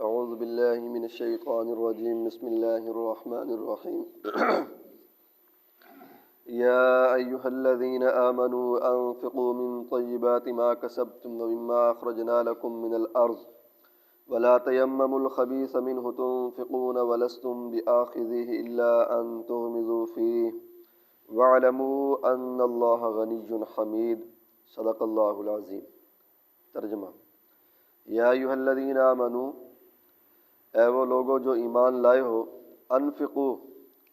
اعوذ باللہ من الشیطان الرجیم بسم اللہ الرحمن الرحیم یا ایہا الذین آمنوا انفقوا من طیبات ما کسبتم ومما اخرجنا لکم من الارض ولا تیمموا الخبیث منہ تنفقون ولستم بآخذیہ الا ان تغمضوا فیہ واعلموا ان اللہ غنی حمید صدق اللہ العظیم۔ ترجمہ: یا ایہا الذین آمنوا، اے وہ لوگو جو ایمان لائے ہو، انفقو،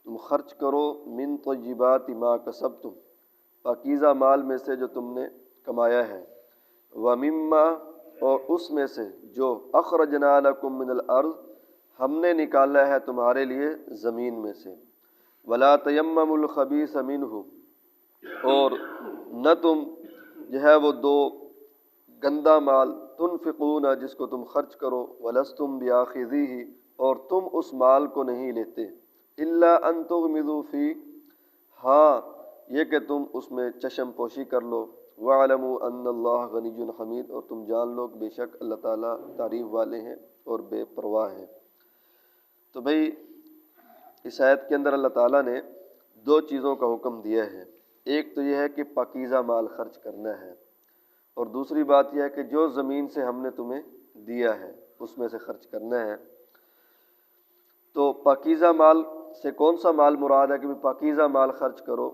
تم خرچ کرو، من طیبات ما کسبتم، پاکیزہ مال میں سے جو تم نے کمایا ہے، ومما، اور اس میں سے جو اخرجنا لکم من الارض، ہم نے نکالا ہے تمہارے لیے زمین میں سے، ولا تیمموا الخبیث منہ، اور نہ تم جو ہے وہ دو گندا مال، تنفقون، جس کو تم خرچ کرو، ولستم بیاخذیہ، اور تم اس مال کو نہیں لیتے، الا ان تغمضوا فیہ، ہاں یہ کہ تم اس میں چشم پوشی کر لو، واعلموا ان اللہ غنی حمید، اور تم جان لو کہ بے شک اللہ تعالیٰ تعریف والے ہیں اور بے پرواہ ہیں۔ تو بھئی اس آیت کے اندر اللہ تعالیٰ نے دو چیزوں کا حکم دیا ہے، ایک تو یہ ہے کہ پاکیزہ مال خرچ کرنا ہے، اور دوسری بات یہ ہے کہ جو زمین سے ہم نے تمہیں دیا ہے اس میں سے خرچ کرنا ہے۔ تو پاکیزہ مال سے کون سا مال مراد ہے کہ پاکیزہ مال خرچ کرو؟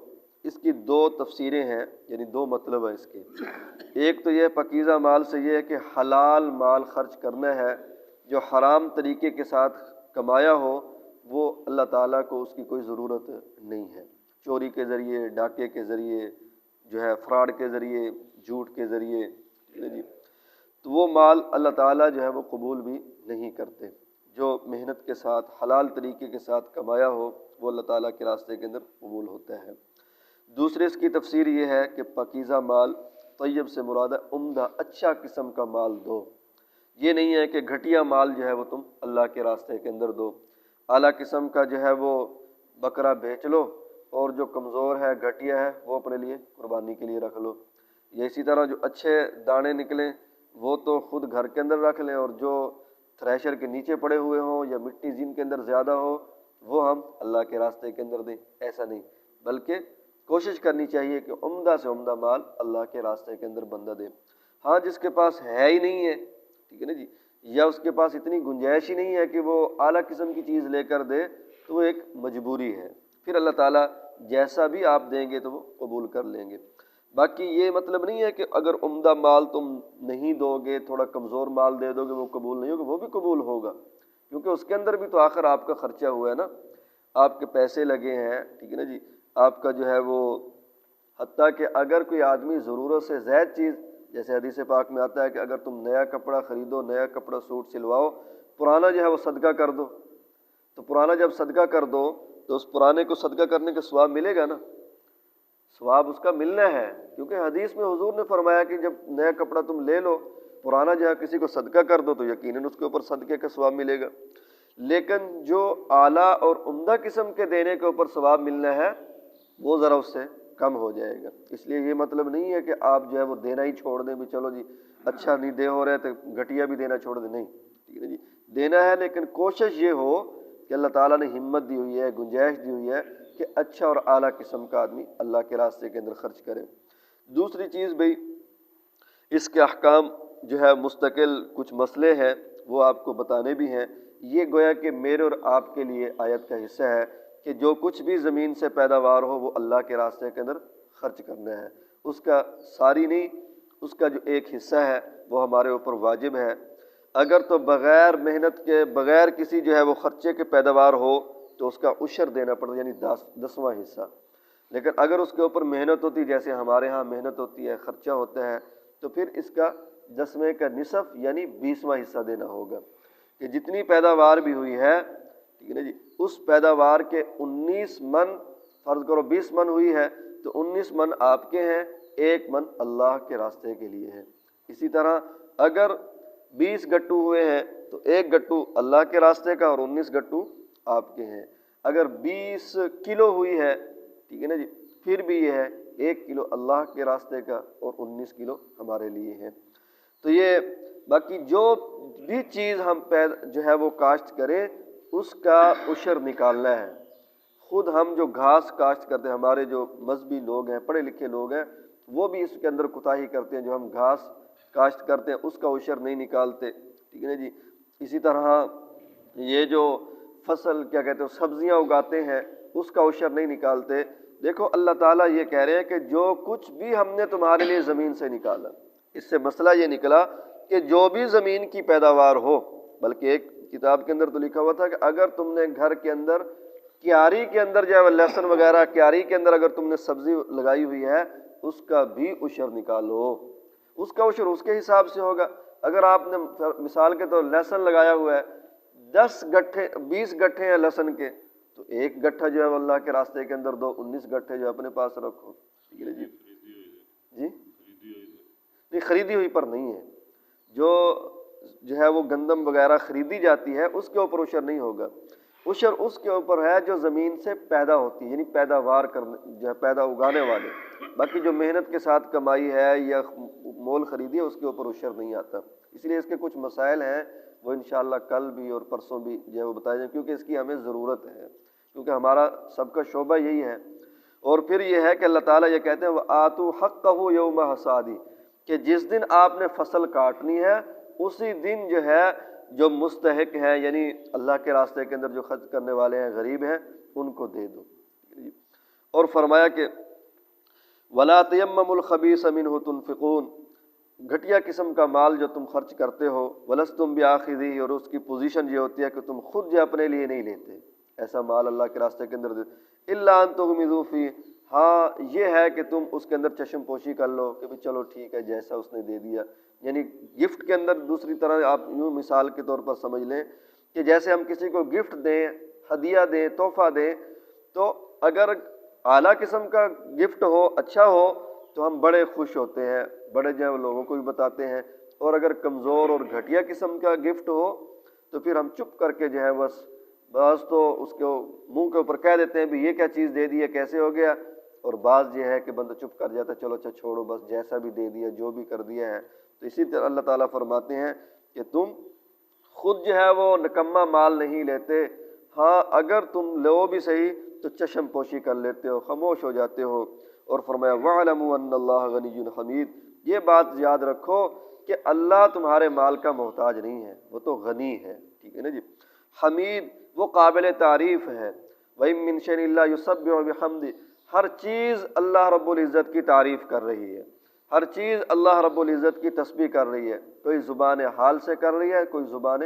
اس کی دو تفسیریں ہیں، یعنی دو مطلب ہیں اس کے۔ ایک تو یہ پاکیزہ مال سے یہ ہے کہ حلال مال خرچ کرنا ہے، جو حرام طریقے کے ساتھ کمایا ہو وہ اللہ تعالیٰ کو اس کی کوئی ضرورت نہیں ہے، چوری کے ذریعے، ڈاکے کے ذریعے، جو ہے فراڈ کے ذریعے، جھوٹ کے ذریعے، تو وہ مال اللہ تعالیٰ جو ہے وہ قبول بھی نہیں کرتے۔ جو محنت کے ساتھ حلال طریقے کے ساتھ کمایا ہو وہ اللہ تعالیٰ کے راستے کے اندر قبول ہوتا ہے۔ دوسرے اس کی تفسیر یہ ہے کہ پاکیزہ مال، طیب سے مراد ہے عمدہ، اچھا قسم کا مال دو، یہ نہیں ہے کہ گھٹیا مال جو ہے وہ تم اللہ کے راستے کے اندر دو، اعلیٰ قسم کا جو ہے وہ بکرا بیچ لو، اور جو کمزور ہے، گھٹیا ہے، وہ اپنے لیے قربانی کے لیے رکھ لو، یا اسی طرح جو اچھے دانے نکلیں وہ تو خود گھر کے اندر رکھ لیں، اور جو تھریشر کے نیچے پڑے ہوئے ہوں یا مٹی جن کے اندر زیادہ ہو وہ ہم اللہ کے راستے کے اندر دیں، ایسا نہیں، بلکہ کوشش کرنی چاہیے کہ عمدہ سے عمدہ مال اللہ کے راستے کے اندر بندہ دے۔ ہاں جس کے پاس ہے ہی نہیں ہے، ٹھیک ہے نا جی، یا اس کے پاس اتنی گنجائش ہی نہیں ہے کہ وہ اعلیٰ قسم کی چیز لے کر دے، تو وہ ایک مجبوری ہے، پھر اللہ تعالیٰ جیسا بھی آپ دیں گے تو وہ قبول کر لیں گے۔ باقی یہ مطلب نہیں ہے کہ اگر عمدہ مال تم نہیں دو گے، تھوڑا کمزور مال دے دو گے وہ قبول نہیں ہوگا، وہ بھی قبول ہوگا، کیونکہ اس کے اندر بھی تو آخر آپ کا خرچہ ہوا ہے نا، آپ کے پیسے لگے ہیں، ٹھیک ہے نا جی، آپ کا جو ہے وہ، حتیٰ کہ اگر کوئی آدمی ضرورت سے زائد چیز، جیسے حدیث پاک میں آتا ہے کہ اگر تم نیا کپڑا خریدو، نیا کپڑا سوٹ سلواؤ، پرانا جو ہے وہ صدقہ کر دو، تو پرانا جب صدقہ کر دو تو اس پرانے کو صدقہ کرنے کا ثواب ملے گا نا، ثواب اس کا ملنا ہے، کیونکہ حدیث میں حضور نے فرمایا کہ جب نیا کپڑا تم لے لو، پرانا جو ہے کسی کو صدقہ کر دو تو یقیناً اس کے اوپر صدقے کا ثواب ملے گا، لیکن جو اعلیٰ اور عمدہ قسم کے دینے کے اوپر ثواب ملنا ہے وہ ذرا اس سے کم ہو جائے گا۔ اس لیے یہ مطلب نہیں ہے کہ آپ جو ہے وہ دینا ہی چھوڑ دیں، بھی چلو جی اچھا نہیں دے ہو رہے تو گھٹیا بھی دینا چھوڑ دیں، نہیں، ٹھیک ہے جی، دینا ہے، لیکن کوشش یہ ہو کہ اللہ تعالیٰ نے ہمت دی ہوئی ہے، گنجائش دی ہوئی ہے کہ اچھا اور اعلیٰ قسم کا آدمی اللہ کے راستے کے اندر خرچ کرے۔ دوسری چیز بھئی، اس کے احکام جو ہے مستقل کچھ مسئلے ہیں وہ آپ کو بتانے بھی ہیں، یہ گویا کہ میرے اور آپ کے لیے آیت کا حصہ ہے کہ جو کچھ بھی زمین سے پیداوار ہو وہ اللہ کے راستے کے اندر خرچ کرنا ہے، اس کا ساری نہیں، اس کا جو ایک حصہ ہے وہ ہمارے اوپر واجب ہے۔ اگر تو بغیر محنت کے، بغیر کسی جو ہے وہ خرچے کے پیداوار ہو تو اس کا عشر دینا پڑتا، یعنی 10واں حصہ، لیکن اگر اس کے اوپر محنت ہوتی، جیسے ہمارے ہاں محنت ہوتی ہے، خرچہ ہوتا ہے، تو پھر اس کا 10ویں کا نصف یعنی 20واں حصہ دینا ہوگا، کہ جتنی پیداوار بھی ہوئی ہے، ٹھیک ہے نا جی، اس پیداوار کے 19 من، فرض کرو 20 من ہوئی ہے تو 19 من آپ کے ہیں، 1 من اللہ کے راستے کے لیے ہے۔ اسی طرح اگر 20 گٹو ہوئے ہیں تو 1 گٹو اللہ کے راستے کا اور 19 گٹو آپ کے ہیں۔ اگر 20 کلو ہوئی ہے، ٹھیک ہے نا جی، پھر بھی یہ ہے 1 کلو اللہ کے راستے کا اور 19 کلو ہمارے لیے ہے۔ تو یہ باقی جو بھی چیز ہم جو ہے وہ کاشت کریں اس کا عشر نکالنا ہے۔ خود ہم جو گھاس کاشت کرتے ہیں، ہمارے جو مذہبی لوگ ہیں، پڑھے لکھے لوگ ہیں، وہ بھی اس کے اندر کوتاہی کرتے ہیں، جو ہم گھاس کاشت کرتے ہیں اس کا عشر نہیں نکالتے، ٹھیک ہے نا جی۔ اسی طرح یہ جو فصل کیا کہتے ہیں سبزیاں اگاتے ہیں اس کا عشر نہیں نکالتے۔ دیکھو اللہ تعالیٰ یہ کہہ رہے ہیں کہ جو کچھ بھی ہم نے تمہارے لیے زمین سے نکالا، اس سے مسئلہ یہ نکلا کہ جو بھی زمین کی پیداوار ہو، بلکہ ایک کتاب کے اندر تو لکھا ہوا تھا کہ اگر تم نے گھر کے اندر کیاری کے اندر جو ہے لہسن وغیرہ کیاری کے اندر اگر تم نے سبزی لگائی ہوئی ہے اس کا بھی عشر نکالو، اس کا عشر اس کے حساب سے ہوگا۔ اگر آپ نے مثال کے طور لہسن لگایا ہوا ہے 10 گٹھے 20 گٹھے ہیں لہسن کے، تو ایک گٹھا جو ہے وہ اللہ کے راستے کے اندر دو، 19 گٹھے جو اپنے پاس رکھو، ٹھیک ہے جی۔ جی نہیں، خریدی ہوئی پر نہیں ہے، جو ہے وہ گندم وغیرہ خریدی جاتی ہے اس کے اوپر عشر نہیں ہوگا، عشر اس کے اوپر ہے جو زمین سے پیدا ہوتی ہے، یعنی پیداوار کرنے جو ہے پیدا اگانے والے۔ باقی جو محنت کے ساتھ کمائی ہے یا مول خریدی ہے اس کے اوپر عشر نہیں آتا۔ اس لیے اس کے کچھ مسائل ہیں وہ انشاءاللہ کل بھی اور پرسوں بھی جو ہے وہ بتائے جائیں، کیونکہ اس کی ہمیں ضرورت ہے، کیونکہ ہمارا سب کا شعبہ یہی ہے۔ اور پھر یہ ہے کہ اللہ تعالیٰ یہ کہتے ہیں وَآتُوا حَقَّهُ يَوْمَ حَصَادِهِ، کہ جس دن آپ نے فصل کاٹنی ہے اسی دن جو ہے جو مستحق ہیں، یعنی اللہ کے راستے کے اندر جو خرچ کرنے والے ہیں، غریب ہیں، ان کو دے دو۔ اور فرمایا کہ وَلَا تَيَمَّمُوا الْخَبِيثَ مِنْهُ تُنْفِقُونَ، گھٹیا قسم کا مال جو تم خرچ کرتے ہو، وَلَسْتُمْ بِآخِذِهِ، اور اس کی پوزیشن یہ ہوتی ہے کہ تم خود جو اپنے لیے نہیں لیتے ایسا مال اللہ کے راستے کے اندر دے، إِلَّا أَن تُغْمِضُوا فِيهِ، ہاں یہ ہے کہ تم اس کے اندر چشم پوشی کر لو کہ چلو ٹھیک ہے جیسا اس نے دے دیا، یعنی گفٹ کے اندر دوسری طرح آپ یوں مثال کے طور پر سمجھ لیں کہ جیسے ہم کسی کو گفٹ دیں، ہدیہ دیں، تحفہ دیں، تو اگر اعلیٰ قسم کا گفٹ ہو، اچھا ہو تو ہم بڑے خوش ہوتے ہیں، بڑے جو ہے لوگوں کو بھی بتاتے ہیں، اور اگر کمزور اور گھٹیا قسم کا گفٹ ہو تو پھر ہم چپ کر کے جو ہے بس تو اس کو منہ کے اوپر کہہ دیتے ہیں بھی یہ کیا چیز دے دی ہے، کیسے ہو گیا، اور بعض یہ ہے کہ بندہ چپ کر جاتا ہے، چلو اچھا چھوڑو بس جیسا بھی دے دیا جو بھی کر دیا ہے۔ تو اسی طرح اللہ تعالیٰ فرماتے ہیں کہ تم خود جو ہے وہ نکما مال نہیں لیتے، ہاں اگر تم لو بھی صحیح تو چشم پوشی کر لیتے ہو، خاموش ہو جاتے ہو۔ اور فرمایا وَاعْلَمُوا أَنَّ اللَّهَ غَنِيٌّ حَمِيدٌ، یہ بات یاد رکھو کہ اللہ تمہارے مال کا محتاج نہیں ہے، وہ تو غنی ہے، ٹھیک ہے نا جی۔ حمید وہ قابل تعریف ہے، وَإِن مِّن شَيْءٍ إِلَّا يُسَبِّحُ بِحَمْدِهِ، ہر چیز اللہ رب العزت کی تعریف کر رہی ہے، ہر چیز اللہ رب العزت کی تسبیح کر رہی ہے، کوئی زبان حال سے کر رہی ہے، کوئی زبان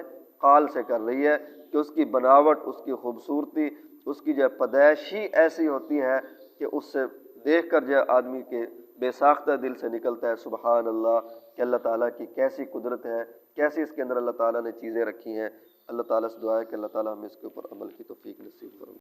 قال سے کر رہی ہے، کہ اس کی بناوٹ، اس کی خوبصورتی، اس کی جو پیدائش ہی ایسی ہوتی ہے کہ اس سے دیکھ کر جو آدمی کے بے ساختہ دل سے نکلتا ہے سبحان اللہ، کہ اللہ تعالیٰ کی کیسی قدرت ہے، کیسی اس کے اندر اللہ تعالیٰ نے چیزیں رکھی ہیں۔ اللہ تعالیٰ سے دعا ہے کہ اللہ تعالیٰ ہمیں اس کے اوپر عمل کی توفیق نصیب فرمائے۔